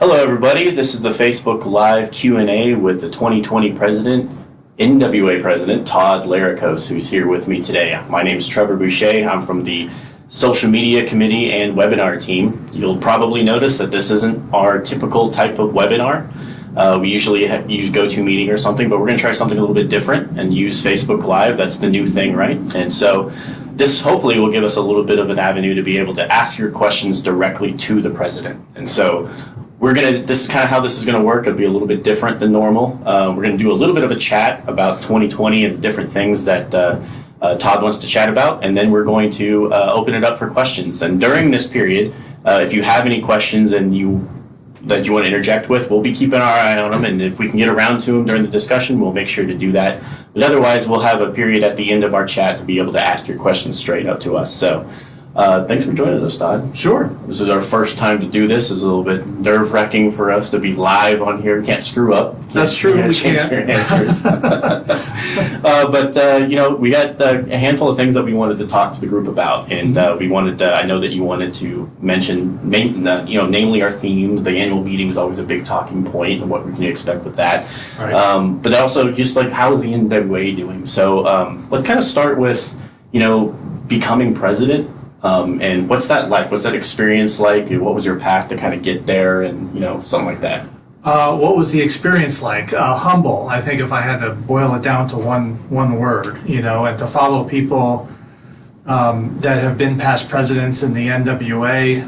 Hello everybody, this is the Facebook Live Q&A with the 2020 President, NWA President Todd Lericos, who's here with me today. My name is Trevor Boucher. I'm from the Social Media Committee and Webinar team. You'll probably notice that this isn't our typical type of webinar. We usually use GoToMeeting or something, but we're going to try something a little bit different and use Facebook Live. That's the new thing, right? And so this hopefully will give us a little bit of an avenue to be able to ask your questions directly to the President. And so this is kind of how this is going to work. It'll be a little bit different than normal. We're going to do a little bit of a chat about 2020 and different things that Todd wants to chat about, and then we're going to open it up for questions. And during this period, if you have any questions that you want to interject with, we'll be keeping our eye on them, and if we can get around to them during the discussion, we'll make sure to do that. But otherwise, we'll have a period at the end of our chat to be able to ask your questions straight up to us. So thanks for joining us, Todd. Sure. This is our first time to do this. It's a little bit nerve-wracking for us to be live on here. We can't screw up. That's true. We can't. can't. Answers. But we got a handful of things that we wanted to talk to the group about, and we wanted. I know that you wanted to mention, namely our theme. The annual meeting is always a big talking point, and what we can expect with that. Right. But also, just like, how is the NWA doing? So let's kind of start with, becoming president. And what's that like? What's that experience like? What was your path to kind of get there, and something like that? What was the experience like? Humble. I think if I had to boil it down to one word, and to follow people that have been past presidents in the NWA,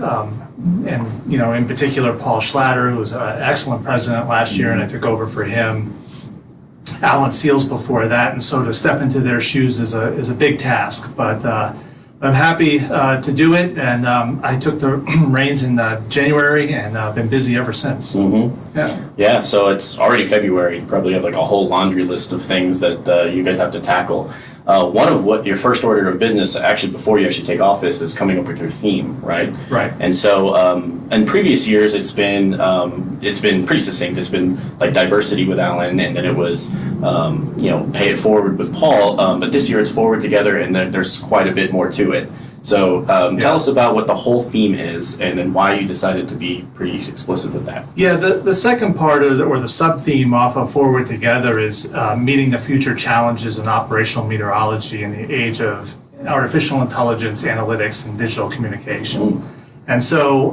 and in particular Paul Schlatter, who was an excellent president last year, and I took over for him. Alan Seals before that, and so to step into their shoes is a big task, but. I'm happy to do it, and I took the reins in January, and I've been busy ever since. Mm-hmm. Yeah, so it's already February. You probably have like a whole laundry list of things that you guys have to tackle. One of what your first order of business, actually before you actually take office, is coming up with your theme, right? Right. And so in previous years, it's been pretty succinct. It's been like diversity with Alan, and then it was pay it forward with Paul. But this year it's forward together, and then there's quite a bit more to it. So tell us about what the whole theme is, and then why you decided to be pretty explicit with that. Yeah, the second part or the sub-theme off of Forward Together is meeting the future challenges in operational meteorology in the age of artificial intelligence, analytics, and digital communication. And so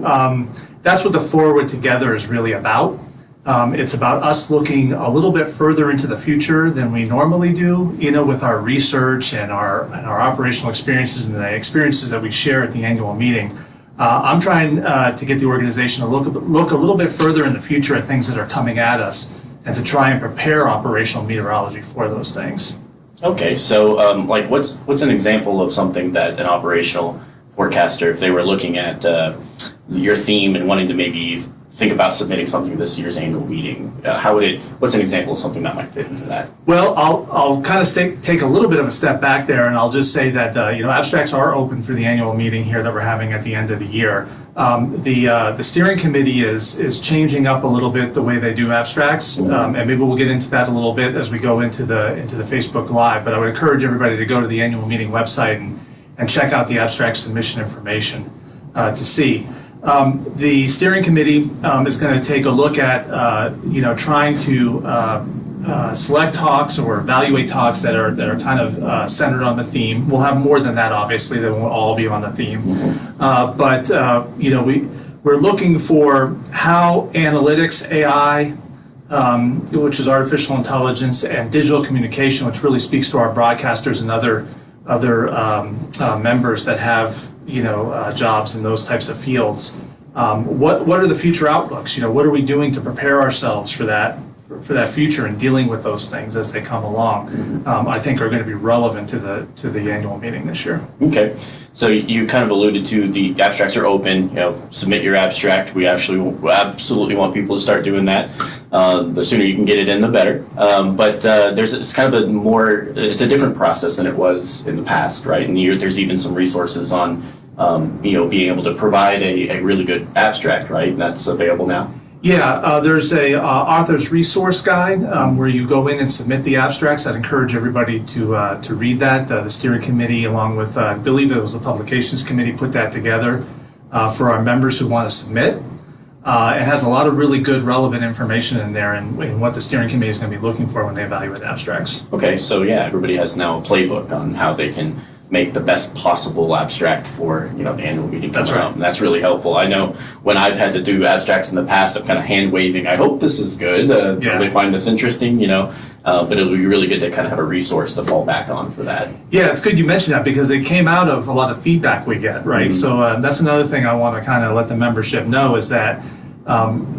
that's what the Forward Together is really about. It's about us looking a little bit further into the future than we normally do, with our research and our operational experiences and the experiences that we share at the annual meeting. I'm trying to get the organization to look a little bit further in the future at things that are coming at us, and to try and prepare operational meteorology for those things. Okay, so what's an example of something that an operational forecaster, if they were looking at your theme and wanting to maybe think about submitting something to this year's annual meeting, what's an example of something that might fit into that? Well, I'll kind of take a little bit of a step back there, and I'll just say that abstracts are open for the annual meeting here that we're having at the end of the year. The steering committee is changing up a little bit the way they do abstracts, and maybe we'll get into that a little bit as we go into the Facebook Live. But I would encourage everybody to go to the annual meeting website and check out the abstract submission information to see. The steering committee is going to take a look at, trying to select talks or evaluate talks that are kind of centered on the theme. We'll have more than that, obviously. They won't all be on the theme. But we're looking for how analytics, AI, which is artificial intelligence, and digital communication, which really speaks to our broadcasters and other members that have jobs in those types of fields. What are the future outlooks? What are we doing to prepare ourselves for that future and dealing with those things as they come along? I think are going to be relevant to the annual meeting this year. Okay, so you kind of alluded to the abstracts are open. Submit your abstract. We absolutely want people to start doing that. The sooner you can get it in, the better. But it's kind of it's a different process than it was in the past, right? And there's even some resources on, being able to provide a really good abstract, right? And that's available now. Yeah, there's a author's resource guide where you go in and submit the abstracts. I'd encourage everybody to read that. The steering committee, along with, I believe it was the publications committee, put that together for our members who want to submit. It has a lot of really good relevant information in there and what the steering committee is going to be looking for when they evaluate abstracts. Okay, so yeah, everybody has now a playbook on how they can make the best possible abstract for the annual meeting coming up. And that's really helpful. I know when I've had to do abstracts in the past, I'm kind of hand waving. I hope this is good. Do they find this interesting? But it'll be really good to kind of have a resource to fall back on for that. Yeah, it's good you mentioned that because it came out of a lot of feedback we get, right? So that's another thing I want to kind of let the membership know is that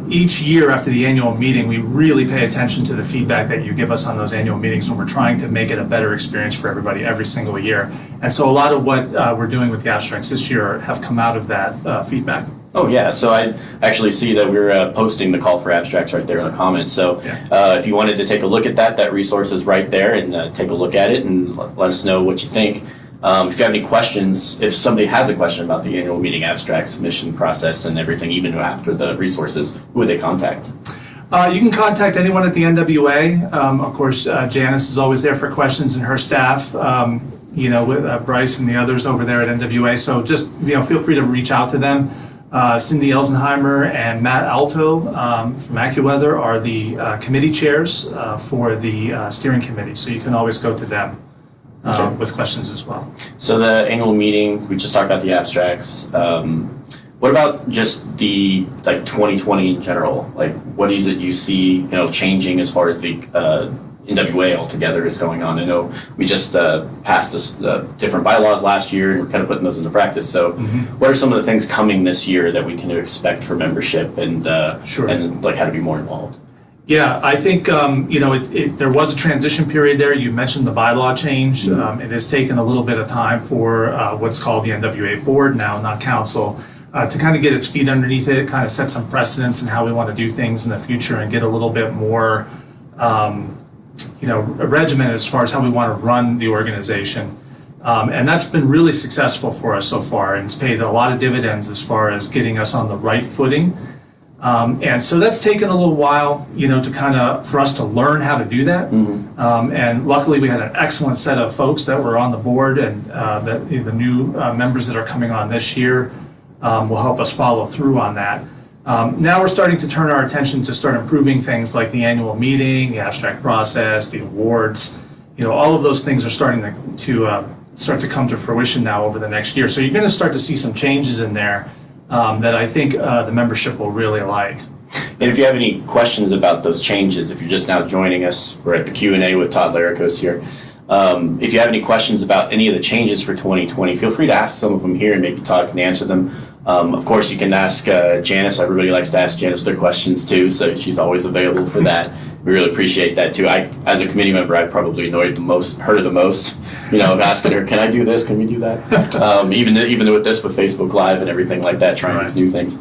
each year after the annual meeting, we really pay attention to the feedback that you give us on those annual meetings when we're trying to make it a better experience for everybody every single year. And so a lot of what we're doing with the abstracts this year have come out of that feedback. Oh yeah, so I actually see that we're posting the call for abstracts right there in the comments. So if you wanted to take a look at that resource is right there, and take a look at it and let us know what you think. If you have any questions, if somebody has a question about the annual meeting abstract submission process and everything, even after the resources, who would they contact? You can contact anyone at the NWA. Of course, Janice is always there for questions and her staff, with Bryce and the others over there at NWA. So just feel free to reach out to them. Cindy Elsenheimer and Matt Alto from AccuWeather are the committee chairs for the steering committee. So you can always go to them with questions as well. So the annual meeting, we just talked about the abstracts. What about just the 2020 in general? Like, what is it you see changing as far as the NWA altogether is going on? I know we just passed different bylaws last year, and we're kind of putting those into practice. So what are some of the things coming this year that we can expect for membership and how to be more involved? Yeah, I think there was a transition period there. You mentioned the bylaw change. It has taken a little bit of time for what's called the NWA board now, not council, to kind of get its feet underneath it, kind of set some precedents in how we want to do things in the future and get a little bit more regimented as far as how we want to run the organization. And that's been really successful for us so far, and it's paid a lot of dividends as far as getting us on the right footing. And so that's taken a little while, for us to learn how to do that. And luckily we had an excellent set of folks that were on the board, and the new members that are coming on this year will help us follow through on that. Now we're starting to turn our attention to start improving things like the annual meeting, the abstract process, the awards. All of those things are starting to come to fruition now over the next year. So you're going to start to see some changes in there that I think the membership will really like. And if you have any questions about those changes, if you're just now joining us, we're at the Q&A with Todd Lericos here. If you have any questions about any of the changes for 2020, feel free to ask some of them here, and maybe Todd can answer them. Of course, you can ask Janice. Everybody likes to ask Janice their questions too, so she's always available for that. We really appreciate that too. As a committee member, I probably annoyed her the most, of asking her, can I do this? Can we do that? Even with Facebook Live and everything like that, trying these new things.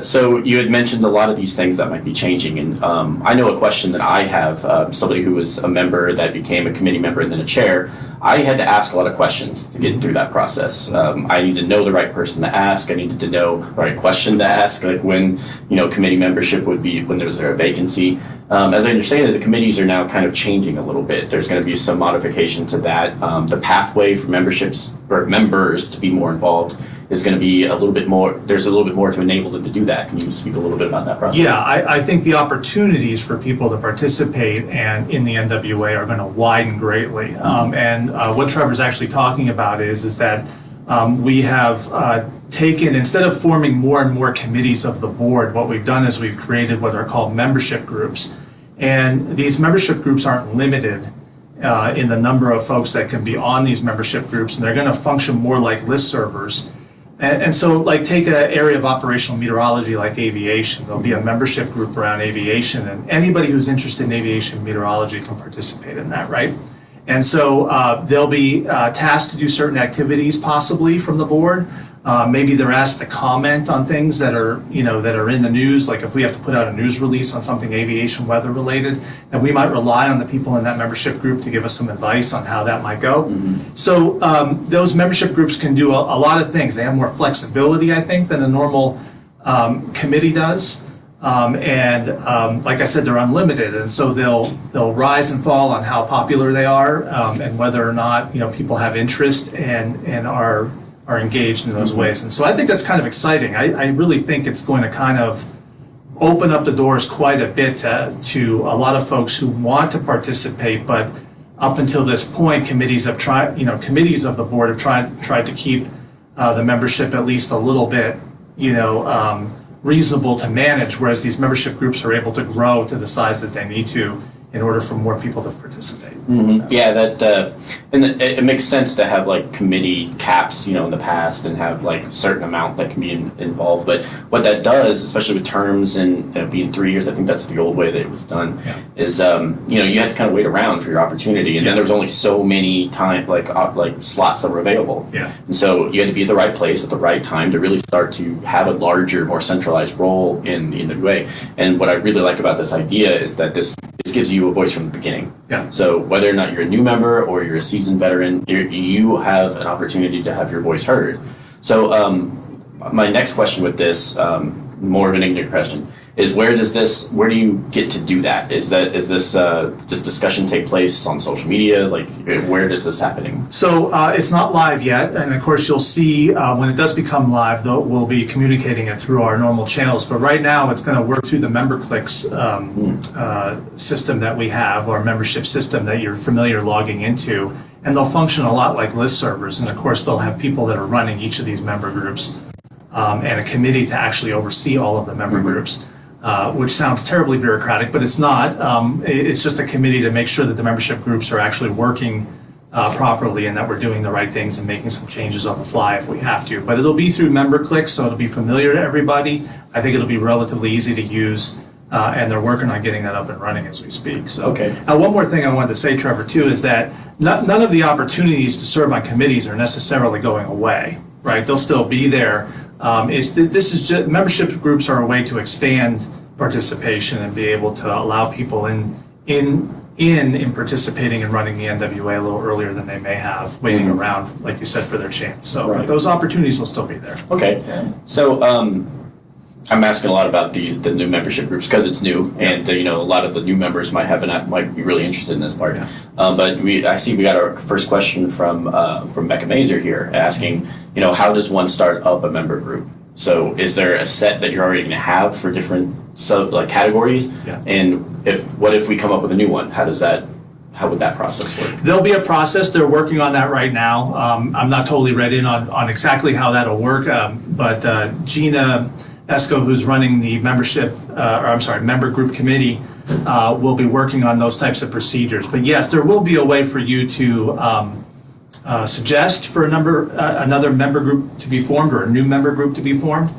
So you had mentioned a lot of these things that might be changing, and I know a question that I have, somebody who was a member that became a committee member and then a chair. I had to ask a lot of questions to get through that process. I need to know the right person to ask. I needed to know the right question to ask, like when committee membership would be, when there's a vacancy. As I understand it, the committees are now kind of changing a little bit. There's going to be some modification to that. The pathway for memberships or members to be more involved is going to be a little bit more, there's a little bit more to enable them to do that. Can you speak a little bit about that process? Yeah, I think the opportunities for people to participate and in the NWA are going to widen greatly. And what Trevor's actually talking about is that we have taken, instead of forming more and more committees of the board, what we've done is we've created what are called membership groups. And these membership groups aren't limited in the number of folks that can be on these membership groups, and they're going to function more like listservers. And so, take an area of operational meteorology like aviation. There'll be a membership group around aviation, and anybody who's interested in aviation meteorology can participate in that, right? And so they'll be tasked to do certain activities possibly from the board. Maybe they're asked to comment on things that are in the news, like if we have to put out a news release on something aviation weather related, then we might rely on the people in that membership group to give us some advice on how that might go. So those membership groups can do a lot of things. They have more flexibility, I think, than a normal committee does. Like I said, they're unlimited, and so they'll rise and fall on how popular they are, and whether or not people have interest and are are engaged in those ways. And so I think that's kind of exciting. I really think it's going to kind of open up the doors quite a bit to a lot of folks who want to participate, but up until this point, committees of the board have tried to keep the membership at least a little bit, reasonable to manage, whereas these membership groups are able to grow to the size that they need to in order for more people to participate. Mm-hmm. Yeah, it makes sense to have like committee caps, in the past, and have like a certain amount that can be involved. But what that does, especially with terms and being 3 years, I think that's the old way that it was done. Yeah. Is you had to kind of wait around for your opportunity, and then there was only so many like slots that were available. Yeah. And so you had to be at the right place at the right time to really start to have a larger, more centralized role in the NWA. And what I really like about this idea is that this gives you a voice from the beginning. Yeah. So whether or not you're a new member or you're a seasoned veteran, you have an opportunity to have your voice heard. So my next question with this, more of an ignorant question, is where do you get to do that? Is this discussion take place on social media? Like, where is this happening? So it's not live yet, and of course you'll see when it does become live, though, we'll be communicating it through our normal channels. But right now it's going to work through the member clicks system that we have, our membership system that you're familiar logging into, and they'll function a lot like list servers. And of course they'll have people that are running each of these member groups and a committee to actually oversee all of the member groups. Which sounds terribly bureaucratic, but it's not. It's just a committee to make sure that the membership groups are actually working properly and that we're doing the right things and making some changes on the fly if we have to. But it'll be through member clicks, so it'll be familiar to everybody. I think it'll be relatively easy to use, and they're working on getting that up and running as we speak. So, okay. One more thing I wanted to say, Trevor, too, is that none of the opportunities to serve on committees are necessarily going away, right? They'll still be there. This is just, membership groups are a way to expand participation and be able to allow people in participating and running the NWA a little earlier than they may have, waiting around, like you said, for their chance. So but those opportunities will still be there. Okay. So I'm asking a lot about the new membership groups because it's new, and a lot of the new members might be really interested in this part. Yeah. But I see we got our first question from Becca Mazer here asking, how does one start up a member group? So is there a set that you're already going to have for different categories? Yeah. And what if we come up with a new one? How would that process work? There'll be a process. They're working on that right now. I'm not totally read in on exactly how that'll work, but Gina Esco, who's running the member group committee, will be working on those types of procedures. But yes, there will be a way for you to suggest for another member group to be formed or a new member group to be formed.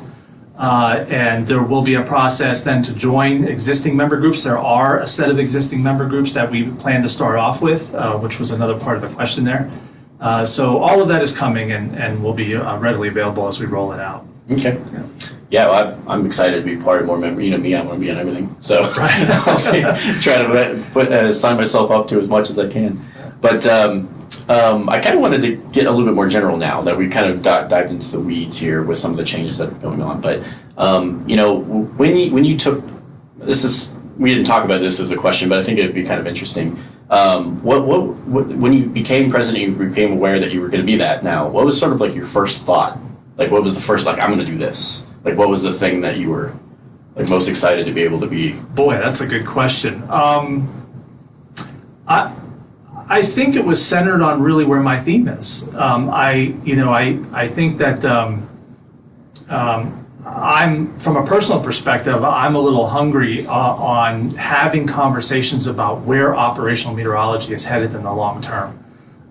And there will be a process then to join existing member groups. There are a set of existing member groups that we plan to start off with, which was another part of the question there. So all of that is coming and will be readily available as we roll it out. Okay. Yeah, well, I'm excited to be part of more members. Me, I want to be on everything. So I'll try to sign myself up to as much as I can. But I kind of wanted to get a little bit more general now that we kind of dived into the weeds here with some of the changes that are going on. But when you took we didn't talk about this as a question, but I think it'd be kind of interesting. When you became president, you became aware that you were going to be that. Now, what was sort of like your first thought? Like, what was the first I'm going to do this? Like, what was the thing that you were most excited to be able to be? Boy, that's a good question. I think it was centered on really where my theme is. I think that I'm, from a personal perspective, I'm a little hungry on having conversations about where operational meteorology is headed in the long term.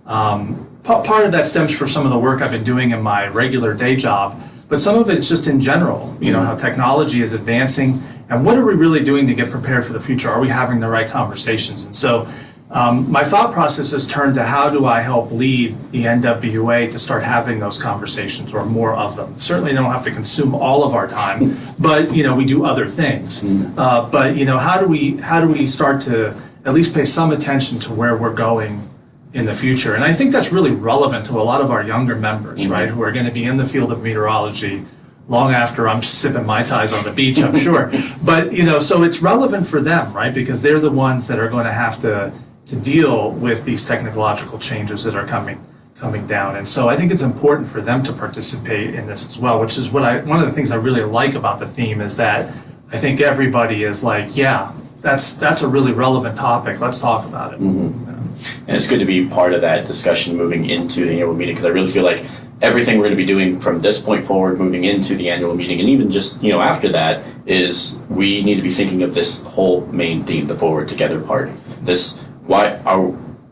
Part of that stems from some of the work I've been doing in my regular day job, but some of it's just in general, how technology is advancing and what are we really doing to get prepared for the future? Are we having the right conversations? And so my thought process has turned to how do I help lead the NWA to start having those conversations or more of them. Certainly don't have to consume all of our time, but we do other things. But how do we start to at least pay some attention to where we're going in the future? And I think that's really relevant to a lot of our younger members, right, who are going to be in the field of meteorology long after I'm sipping Mai Tais on the beach, I'm sure. But so it's relevant for them, right, because they're the ones that are going to have to deal with these technological changes that are coming coming down. And so I think it's important for them to participate in this as well, which is one of the things I really like about the theme is that I think everybody is like, yeah, that's a really relevant topic. Let's talk about it. And it's good to be part of that discussion moving into the annual meeting, because I really feel like everything we're going to be doing from this point forward, moving into the annual meeting, and even just, after that, is we need to be thinking of this whole main theme, the forward together part.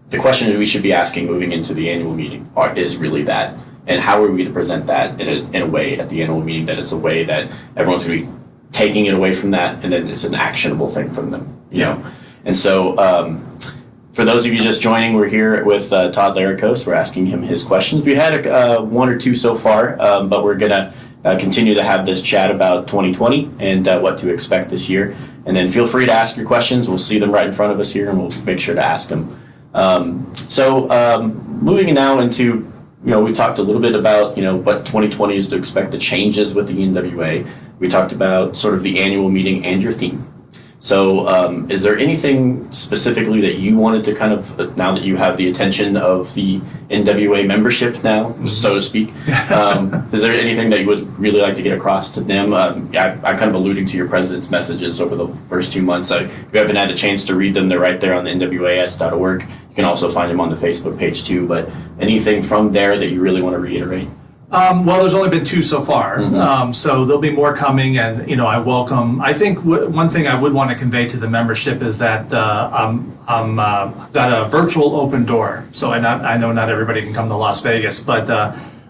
The questions we should be asking moving into the annual meeting is really that, and how are we to present that in a way at the annual meeting that it's a way that everyone's going to be taking it away from that, and then it's an actionable thing from them, you know. And so, for those of you just joining, we're here with Todd Lericos. We're asking him his questions. We had one or two so far, but we're gonna continue to have this chat about 2020 and what to expect this year. And then feel free to ask your questions. We'll see them right in front of us here, and we'll make sure to ask them. Moving now into, we talked a little bit about, what 2020 is to expect, the changes with the NWA. We talked about sort of the annual meeting and your theme. So is there anything specifically that you wanted to kind of, now that you have the attention of the NWA membership now, so to speak, is there anything that you would really like to get across to them? I'm kind of alluding to your president's messages over the first 2 months. If you haven't had a chance to read them, they're right there on the NWAS.org. You can also find them on the Facebook page too, but anything from there that you really want to reiterate? Well, there's only been 2 so far, so there'll be more coming, and I welcome. I think one thing I would want to convey to the membership is that I've got a virtual open door. So I know not everybody can come to Las Vegas, but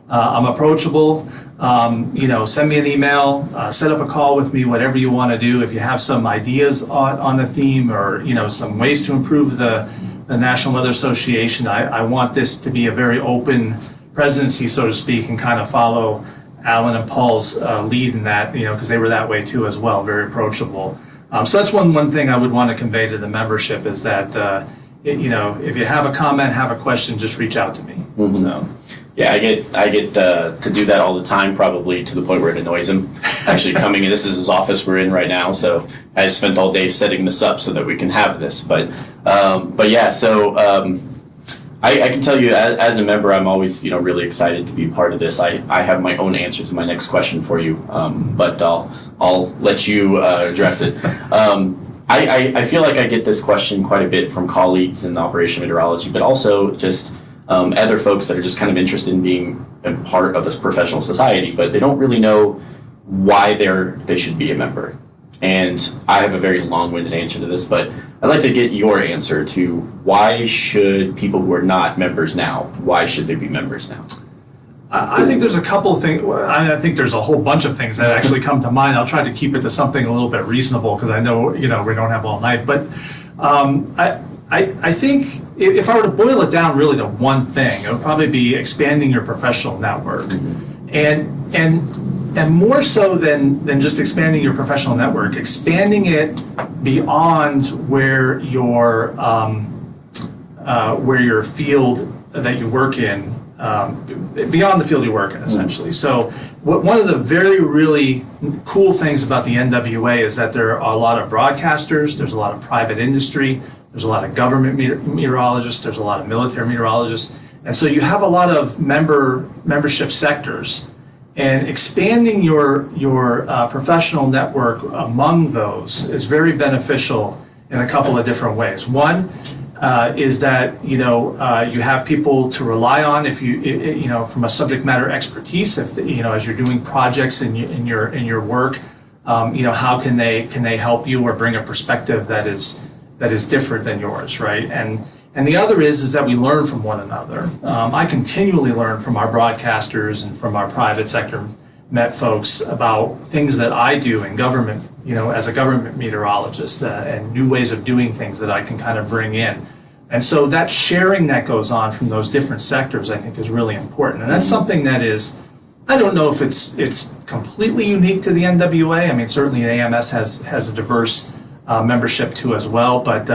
I'm approachable. Send me an email, set up a call with me, whatever you want to do. If you have some ideas on the theme, or some ways to improve the National Weather Association, I want this to be a very open presidency, so to speak, and kind of follow Alan and Paul's lead in that, because they were that way too as well, very approachable. So that's one thing I would want to convey to the membership is that, if you have a comment, have a question, just reach out to me. So. Yeah, I get to do that all the time, probably to the point where it annoys him. Actually coming in, this is his office we're in right now, so I spent all day setting this up so that we can have this. But yeah, so I can tell you, as a member, I'm always, really excited to be part of this. I have my own answer to my next question for you, but I'll let you address it. I feel like I get this question quite a bit from colleagues in operation meteorology, but also just other folks that are just kind of interested in being a part of this professional society, but they don't really know why they should be a member. And I have a very long-winded answer to this, but I'd like to get your answer to why should people who are not members now, why should they be members now? I think there's a couple of things. I think there's a whole bunch of things that actually come to mind. I'll try to keep it to something a little bit reasonable because I know, we don't have all night. But I think if I were to boil it down really to one thing, it would probably be expanding your professional network. And more so than just expanding your professional network, expanding it beyond where your field that you work in, beyond the field you work in, essentially. So one of the very really cool things about the NWA is that there are a lot of broadcasters, there's a lot of private industry, there's a lot of government meteorologists, there's a lot of military meteorologists, and so you have a lot of membership sectors. And expanding your professional network among those is very beneficial in a couple of different ways. One is that you have people to rely on if you from a subject matter expertise. If as you're doing projects in your work, how can they help you or bring a perspective that is different than yours, right? And the other is that we learn from one another. I continually learn from our broadcasters and from our private sector Met folks about things that I do in government, as a government meteorologist, and new ways of doing things that I can kind of bring in. And so that sharing that goes on from those different sectors, I think, is really important. And that's something that is, I don't know if it's completely unique to the NWA. I mean, certainly AMS has a diverse membership too as well, but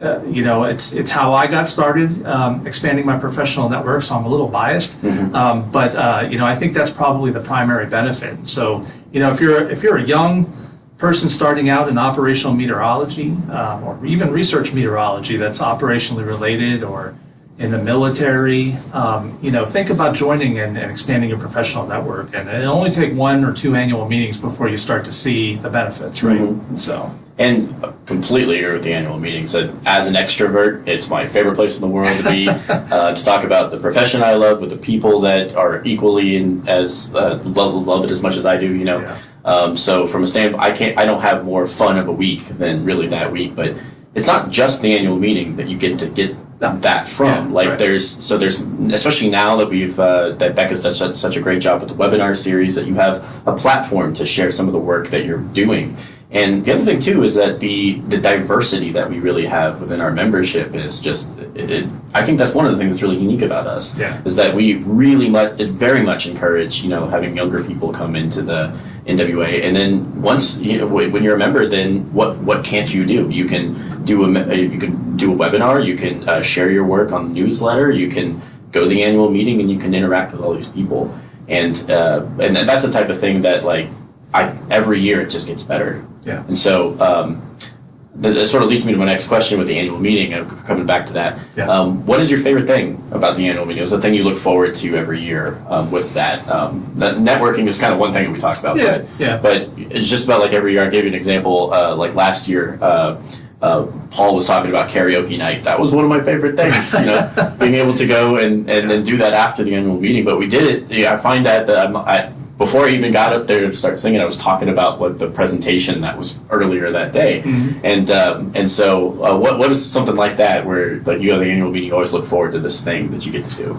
it's how I got started expanding my professional network, so I'm a little biased. But I think that's probably the primary benefit. So if you're a young person starting out in operational meteorology or even research meteorology that's operationally related, or in the military. Think about joining and expanding your professional network. And it'll only take 1 or 2 annual meetings before you start to see the benefits, right? And completely agree with the annual meetings. As an extrovert, it's my favorite place in the world to be, to talk about the profession I love with the people that are equally love it as much as I do, So from a standpoint, I don't have more fun of a week than really that week, but it's not just the annual meeting that you get to get that from. There's especially now that that Becca's done such a great job with the webinar series, that you have a platform to share some of the work that you're doing. And the other thing too is that the diversity that we really have within our membership is just, I think that's one of the things that's really unique about us, is that we really very much encourage, having younger people come into the NWA. And then once, when you're a member, then what can't you do? You can do a webinar, you can share your work on the newsletter, you can go to the annual meeting, and you can interact with all these people. And that's the type of thing that every year it just gets better. Yeah. And so that sort of leads me to my next question with the annual meeting, coming back to that. Yeah. What is your favorite thing about the annual meeting? What's the thing you look forward to every year with that? That networking is kind of one thing that we talked about. But it's just about every year. I'll give you an example. Last year, Paul was talking about karaoke night. That was one of my favorite things, being able to go and then do that after the annual meeting. But we did it. I find that before I even got up there to start singing, I was talking about the presentation that was earlier that day. And so what is something like that where you have the annual meeting, you always look forward to this thing that you get to do?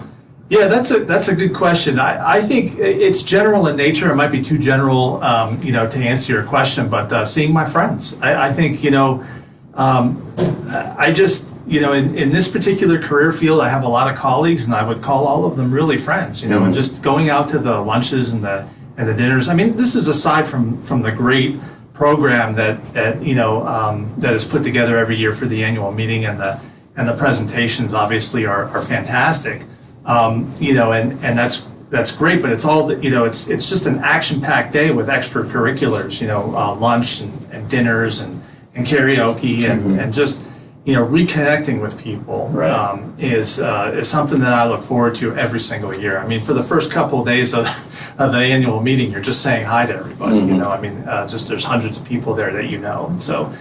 Yeah, that's a good question. I think it's general in nature. It might be too general, to answer your question, but seeing my friends. I think, I just, in this particular career field, I have a lot of colleagues, and I would call all of them really friends, and just going out to the lunches and the dinners. I mean, this is aside from the great program that is put together every year for the annual meeting, and the presentations obviously are fantastic. And that's great, but it's all, it's just an action-packed day with extracurriculars, lunch and dinners and karaoke and just, reconnecting with people is something that I look forward to every single year. I mean, for the first couple of days of the annual meeting, you're just saying hi to everybody, just there's hundreds of people there that and so,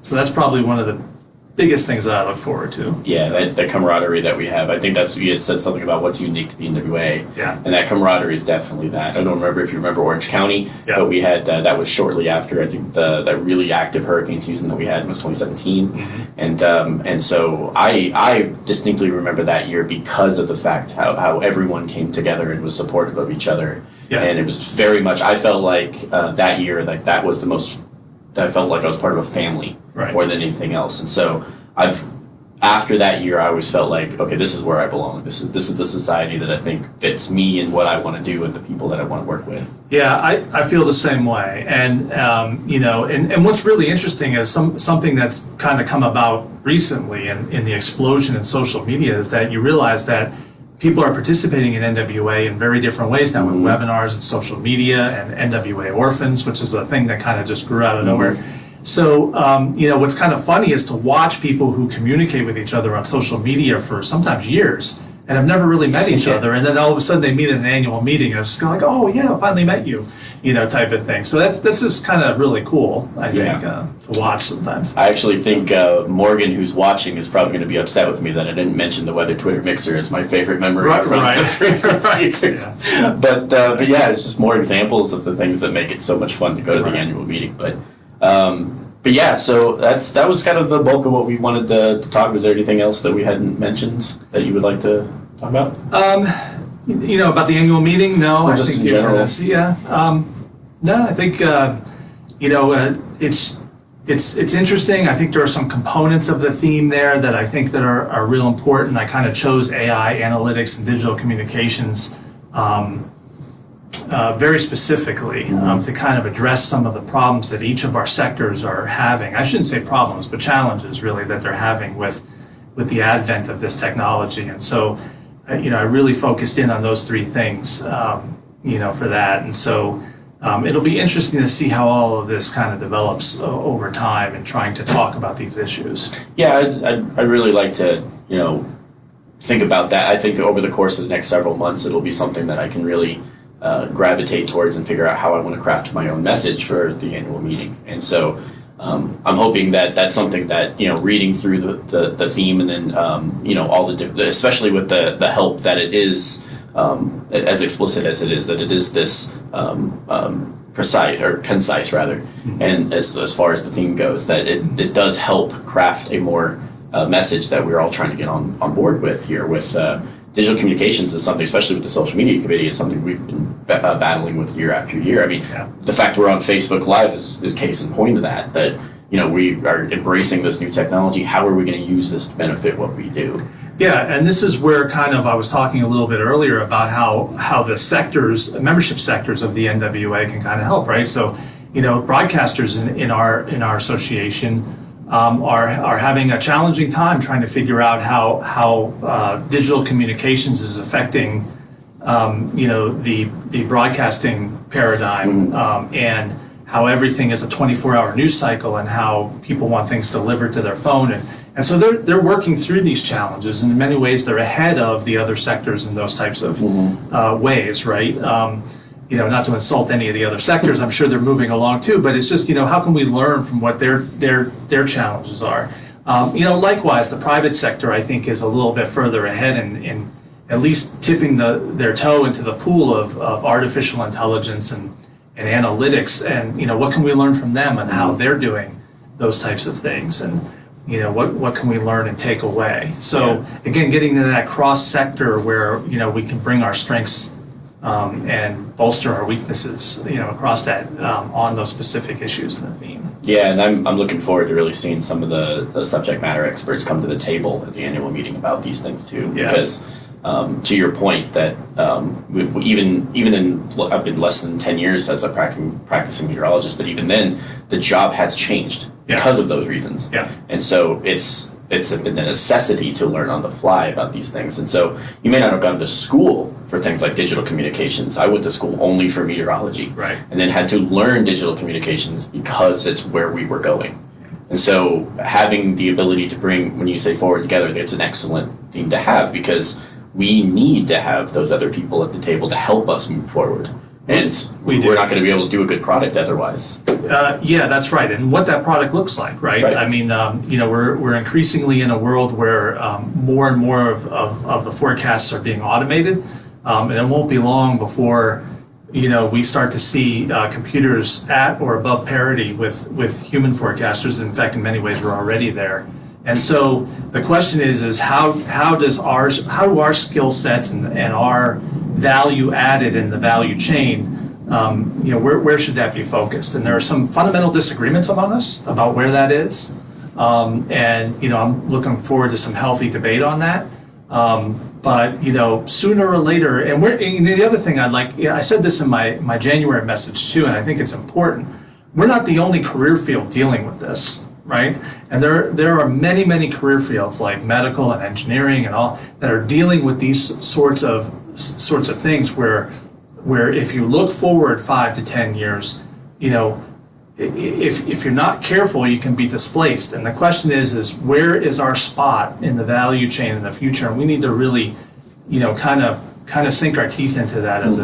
so that's probably one of the biggest things that I look forward to. Yeah, that camaraderie that we have. I think you had said something about what's unique to the NWA. Yeah. And that camaraderie is definitely that. I don't remember if you remember Orange County, but we had, that was shortly after, I think, that really active hurricane season that we had was 2017. And so I distinctly remember that year because of the fact how everyone came together and was supportive of each other. Yeah. And it was very much, I felt like that year, that was the most, I felt like I was part of a family more than anything else. And so after that year, I always felt like, okay, this is where I belong. This is the society that I think fits me and what I want to do and the people that I want to work with. Yeah, I feel the same way. And, and what's really interesting is something that's kind of come about recently in the explosion in social media is that you realize that people are participating in NWA in very different ways now with webinars and social media and NWA Orphans, which is a thing that kind of just grew out of nowhere. So, what's kind of funny is to watch people who communicate with each other on social media for sometimes years and have never really met each other, and then all of a sudden they meet at an annual meeting and it's kind of like, oh yeah, I finally met you, type of thing. So that's just kind of really cool, I think, to watch sometimes. I actually think Morgan, who's watching, is probably going to be upset with me that I didn't mention the Weather Twitter Mixer as my favorite memory from the previous seasons. Yeah. But yeah, it's just more examples of the things that make it so much fun to go to the annual meeting. But yeah, so that was kind of the bulk of what we wanted to talk. Was there anything else that we hadn't mentioned that you would like to talk about? About the annual meeting? No, or just in general. No, I think it's interesting. I think there are some components of the theme there that I think that are real important. I kind of chose AI, analytics, and digital communications very specifically to kind of address some of the problems that each of our sectors are having. I shouldn't say problems, but challenges really that they're having with the advent of this technology. And so, I really focused in on those three things, for that. And so it'll be interesting to see how all of this kind of develops over time and trying to talk about these issues. Yeah, I'd really like to think about that. I think over the course of the next several months, it'll be something that I can really gravitate towards and figure out how I want to craft my own message for the annual meeting. And so I'm hoping that that's something that, reading through the theme and then, all the different, especially with the help that it is, as explicit as it is, that it is this precise or concise rather, and as far as the theme goes, that it does help craft a more message that we're all trying to get on board with here with digital communications is something, especially with the social media committee, is something we've been battling with year after year. I mean, the fact we're on Facebook Live is case in point of that, we are embracing this new technology. How are we going to use this to benefit what we do? Yeah, and this is where I was talking a little bit earlier about how the sectors, membership sectors of the NWA can kind of help, right? So, broadcasters in our association are having a challenging time trying to figure out how digital communications is affecting, the broadcasting paradigm, and how everything is a 24-hour news cycle and how people want things delivered to their phone. And so they're working through these challenges, and in many ways they're ahead of the other sectors in those types of ways, right? Not to insult any of the other sectors, I'm sure they're moving along too, but it's just, how can we learn from what their challenges are? Likewise, the private sector, I think, is a little bit further ahead in at least tipping their toe into the pool of artificial intelligence and analytics, and, what can we learn from them and how they're doing those types of things, and, what can we learn and take away? So, again, getting to that cross-sector where, we can bring our strengths and bolster our weaknesses, across that on those specific issues in the theme. Yeah, and I'm looking forward to really seeing some of the subject matter experts come to the table at the annual meeting about these things too. Yeah. Because to your point, that even in I've been less than 10 years as a practicing meteorologist, but even then the job has changed because of those reasons. Yeah. And so it's a necessity to learn on the fly about these things. And so you may not have gone to school for things like digital communications. I went to school only for meteorology, right, and then had to learn digital communications because it's where we were going. And so having the ability to bring, when you say forward together, it's an excellent thing to have, because we need to have those other people at the table to help us move forward. And we're not going to be able to do a good product otherwise. Yeah, that's right. And what that product looks like, right? I mean, we're increasingly in a world where more and more of the forecasts are being automated, and it won't be long before we start to see computers at or above parity with human forecasters. In fact, in many ways, we're already there. And so the question is how do our skill sets and our value added in the value chain, where should that be focused? And there are some fundamental disagreements among us about where that is. And I'm looking forward to some healthy debate on that. But sooner or later, and the other thing I said this in my January message too, and I think it's important. We're not the only career field dealing with this, right? And there are many career fields like medical and engineering and all that are dealing with these sorts of things where if you look forward 5 to 10 years, if you're not careful, you can be displaced. And the question is where is our spot in the value chain in the future? And we need to really, kind of sink our teeth into that as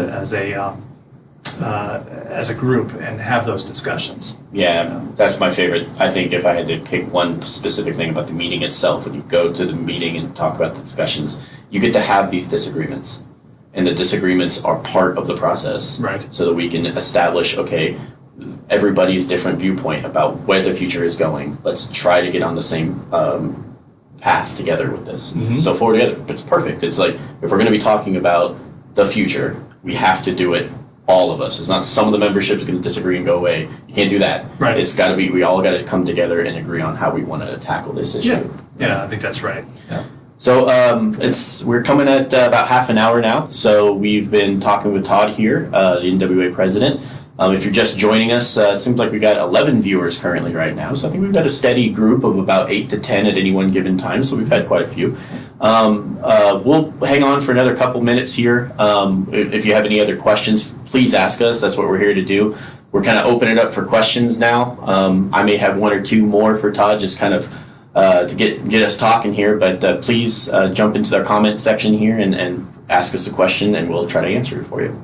a group and have those discussions. Yeah, that's my favorite. I think if I had to pick one specific thing about the meeting itself, when you go to the meeting and talk about the discussions, you get to have these disagreements. And the disagreements are part of the process. Right. So that we can establish, okay, everybody's different viewpoint about where the future is going. Let's try to get on the same path together with this. Mm-hmm. So forward together, it's perfect. It's like, if we're going to be talking about the future, we have to do it, all of us. It's not some of the memberships are going to disagree and go away. You can't do that. Right. It's got to be, we all got to come together and agree on how we want to tackle this issue. Yeah, I think that's right. Yeah. So we're coming at about half an hour now. So we've been talking with Todd here, the NWA President. If you're just joining us, it seems like we got 11 viewers currently right now. So I think we've got a steady group of about 8 to 10 at any one given time. So we've had quite a few. We'll hang on for another couple minutes here. If you have any other questions, please ask us. That's what we're here to do. We're kind of opening it up for questions now. I may have one or two more for Todd, just kind of to get us talking here. But please jump into the comment section here and ask us a question, and we'll try to answer it for you.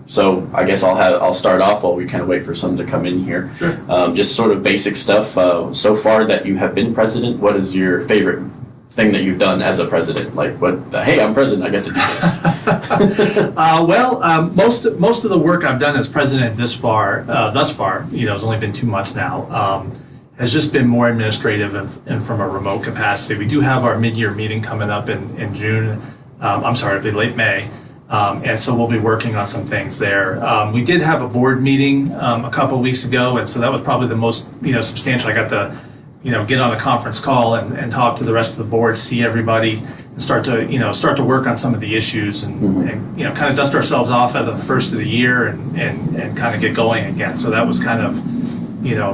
So I guess I'll start off while we kind of wait for someone to come in here. Sure. Just sort of basic stuff. So far that you have been president, what is your favorite thing that you've done as a president? Like, hey, I'm president, I get to do this. Most of the work I've done as president thus far, it's only been 2 months now, has just been more administrative and from a remote capacity. We do have our mid-year meeting coming up in June. It'll be late May. And so we'll be working on some things there. We did have a board meeting a couple of weeks ago, and so that was probably the most substantial. I got to get on a conference call and talk to the rest of the board, see everybody, and start to work on some of the issues and kind of dust ourselves off at the first of the year and kind of get going again. So that was kind of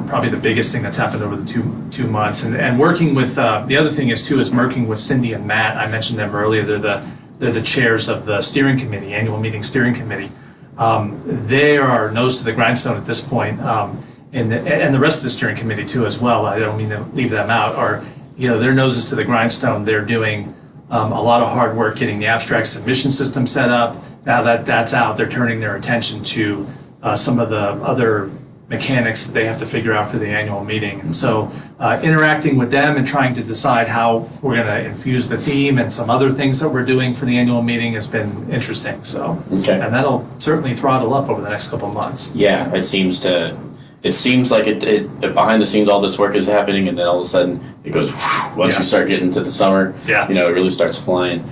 probably the biggest thing that's happened over the two months. And working with the other thing is working with Cindy and Matt. I mentioned them earlier. They're the chairs of the steering committee, annual meeting steering committee. They are nose to the grindstone at this point, and the rest of the steering committee too as well. I don't mean to leave them out. Their noses to the grindstone. They're doing a lot of hard work getting the abstract submission system set up. Now that that's out, they're turning their attention to some of the other mechanics that they have to figure out for the annual meeting. And so interacting with them and trying to decide how we're going to infuse the theme and some other things that we're doing for the annual meeting has been interesting. So, okay. And that'll certainly throttle up over the next couple of months. Yeah, it seems like it behind the scenes all this work is happening, and then all of a sudden it goes whoosh, once you start getting to the summer. Yeah. It really starts flying.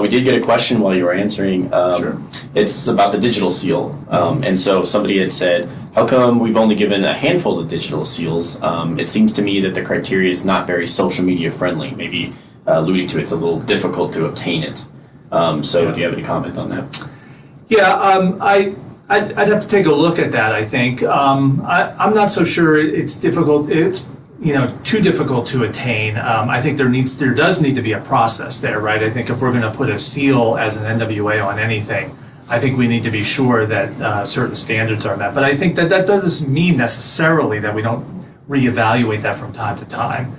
We did get a question while you were answering. Sure. It's about the digital seal. And so somebody had said, how come we've only given a handful of digital seals? It seems to me that the criteria is not very social media friendly, maybe alluding to it's a little difficult to obtain it. Do you have any comment on that? Yeah, I'd have to take a look at that, I think. I'm not so sure it's difficult. It's too difficult to attain. I think there does need to be a process there, right? I think if we're going to put a seal as an NWA on anything, I think we need to be sure that certain standards are met. But I think that doesn't mean necessarily that we don't reevaluate that from time to time.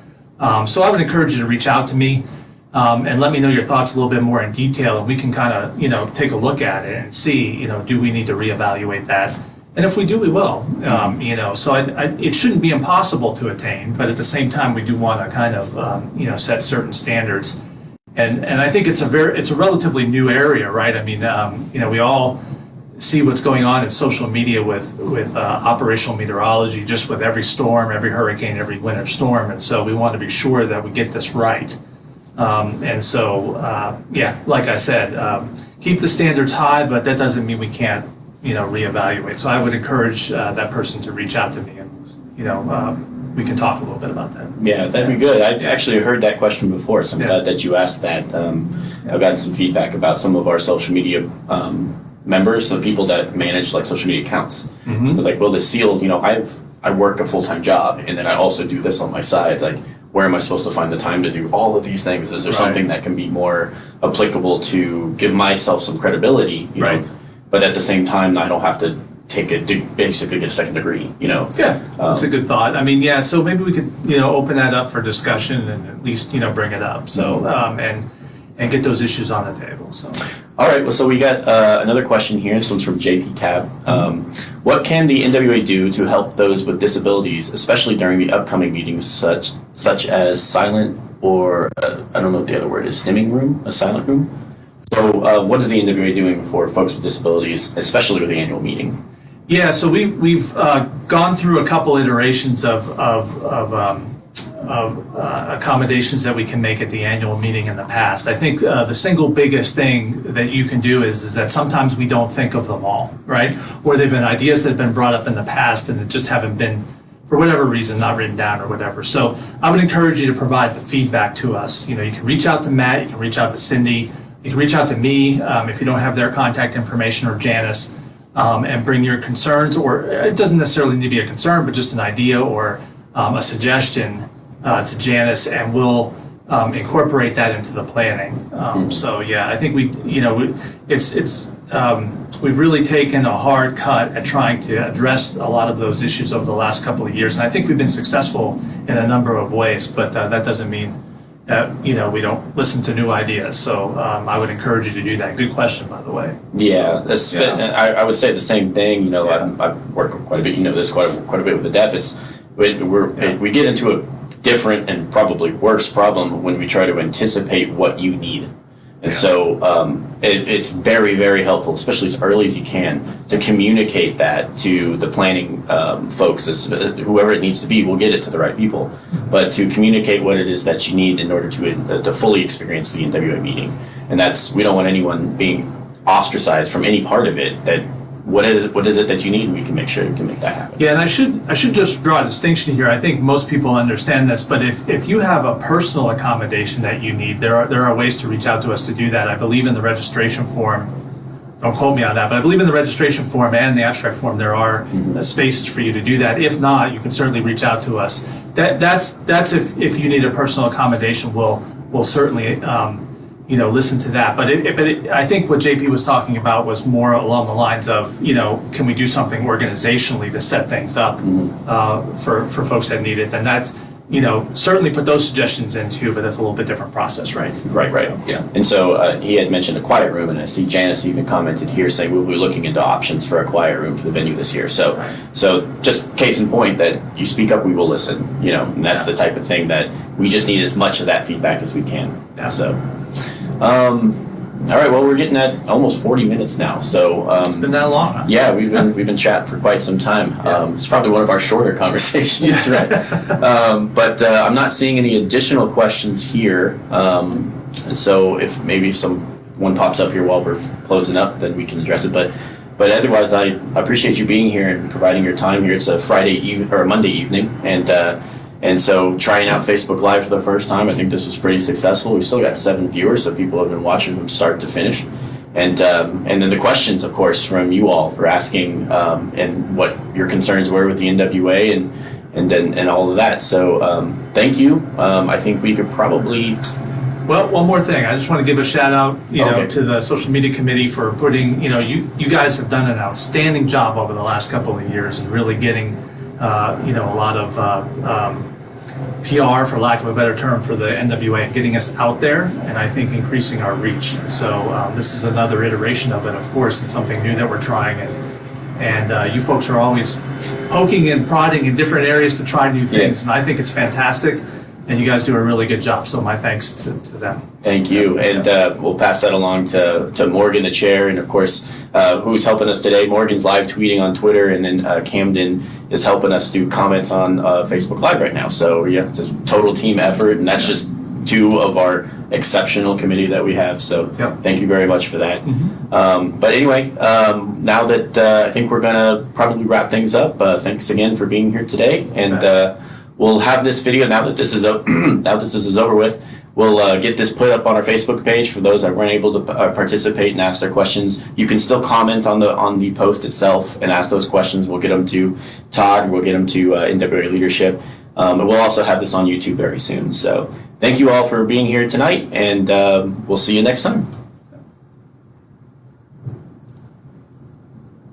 So I would encourage you to reach out to me and let me know your thoughts a little bit more in detail, and we can kind of take a look at it and see, do we need to reevaluate that? And if we do, we will. So it shouldn't be impossible to attain, but at the same time, we do want to kind of set certain standards. And I think it's a relatively new area, right? I mean, we all see what's going on in social media with operational meteorology, just with every storm, every hurricane, every winter storm, and so we want to be sure that we get this right. Like I said, keep the standards high, but that doesn't mean we can't reevaluate. So I would encourage that person to reach out to me, and we can talk a little bit about that. Yeah, that'd be good. I actually heard that question before, so I'm glad that you asked that. I've gotten some feedback about some of our social media members, the people that manage like social media accounts. Mm-hmm. They're like, well, the seal, I work a full-time job, and then I also do this on my side. Like, where am I supposed to find the time to do all of these things? Is there something that can be more applicable to give myself some credibility? You know? But at the same time, I don't have to basically get a second degree, Yeah, that's a good thought. I mean, so maybe we could, open that up for discussion and at least, bring it up. So, and get those issues on the table. So. All right. Well, so we got another question here. This one's from JP Cab. What can the NWA do to help those with disabilities, especially during the upcoming meetings, such as silent or I don't know what the other word is, stimming room, a silent room? So what is the NWA doing for folks with disabilities, especially with the annual meeting? Yeah, so we've gone through a couple iterations of accommodations that we can make at the annual meeting in the past. I think the single biggest thing that you can do is that sometimes we don't think of them all, right? Or they've been ideas that have been brought up in the past and that just haven't been, for whatever reason, not written down or whatever. So I would encourage you to provide the feedback to us. You can reach out to Matt, you can reach out to Cindy, you can reach out to me if you don't have their contact information, or Janice, and bring your concerns, or it doesn't necessarily need to be a concern, but just an idea or a suggestion to Janice, and we'll incorporate that into the planning. I think it's we've really taken a hard cut at trying to address a lot of those issues over the last couple of years. And I think we've been successful in a number of ways, but that doesn't mean that, we don't listen to new ideas. So I would encourage you to do that. Good question, by the way. Yeah, I would say the same thing. I work quite a bit, this quite a bit with the deaf. We get into a different and probably worse problem when we try to anticipate what you need. And so it's very, very helpful, especially as early as you can, to communicate that to the planning folks, whoever it needs to be. We'll get it to the right people, but to communicate what it is that you need in order to fully experience the NWA meeting. And we don't want anyone being ostracized from any part of it. That what is it that you need, and we can make sure we can make that happen. Yeah, and I should just draw a distinction here. I think most people understand this, but if you have a personal accommodation that you need, there are ways to reach out to us to do that. I believe in the registration form, don't quote me on that, but I believe in the registration form and the abstract form there are spaces for you to do that. If not, you can certainly reach out to us. That's if you need a personal accommodation, we'll certainly listen to that. But I think what JP was talking about was more along the lines of, can we do something organizationally to set things up for folks that need it? And that's, certainly put those suggestions in too, but that's a little bit different process, right? Right. So. Yeah. And so he had mentioned a quiet room, and I see Janice even commented here saying we'll be looking into options for a quiet room for the venue this year. So just case in point that you speak up, we will listen, and that's the type of thing that we just need as much of that feedback as we can. Yeah. So. All right. Well, we're getting at almost 40 minutes now. So it's been that long, huh? Yeah, we've been chatting for quite some time. It's probably one of our shorter conversations, right? But I'm not seeing any additional questions here. And so if maybe one pops up here while we're closing up, then we can address it. But otherwise, I appreciate you being here and providing your time here. It's a Monday evening, and so trying out Facebook Live for the first time, I think this was pretty successful. We still got 7 viewers, so people have been watching from start to finish. And then the questions, of course, from you all for asking and what your concerns were with the NWA and all of that. So thank you. I think we could probably... Well, one more thing. I just want to give a shout out, to the social media committee for putting, you guys have done an outstanding job over the last couple of years and really getting, a lot of PR, for lack of a better term, for the NWA and getting us out there, and I think increasing our reach. So this is another iteration of it, of course, and something new that we're trying. And you folks are always poking and prodding in different areas to try new things, and I think it's fantastic. And you guys do a really good job, so my thanks to them. Thank you, and we'll pass that along to Morgan, the chair, and of course, who's helping us today. Morgan's live tweeting on Twitter, and then Camden is helping us do comments on Facebook Live right now. So yeah, it's a total team effort, and that's just 2 of our exceptional committee that we have. So thank you very much for that. But anyway, now that I think we're gonna probably wrap things up. Thanks again for being here today, and. We'll have this video now that this is over with. We'll get this put up on our Facebook page for those that weren't able to participate and ask their questions. You can still comment on the post itself and ask those questions. We'll get them to Todd. We'll get them to NWA leadership, and we'll also have this on YouTube very soon. So thank you all for being here tonight, and we'll see you next time.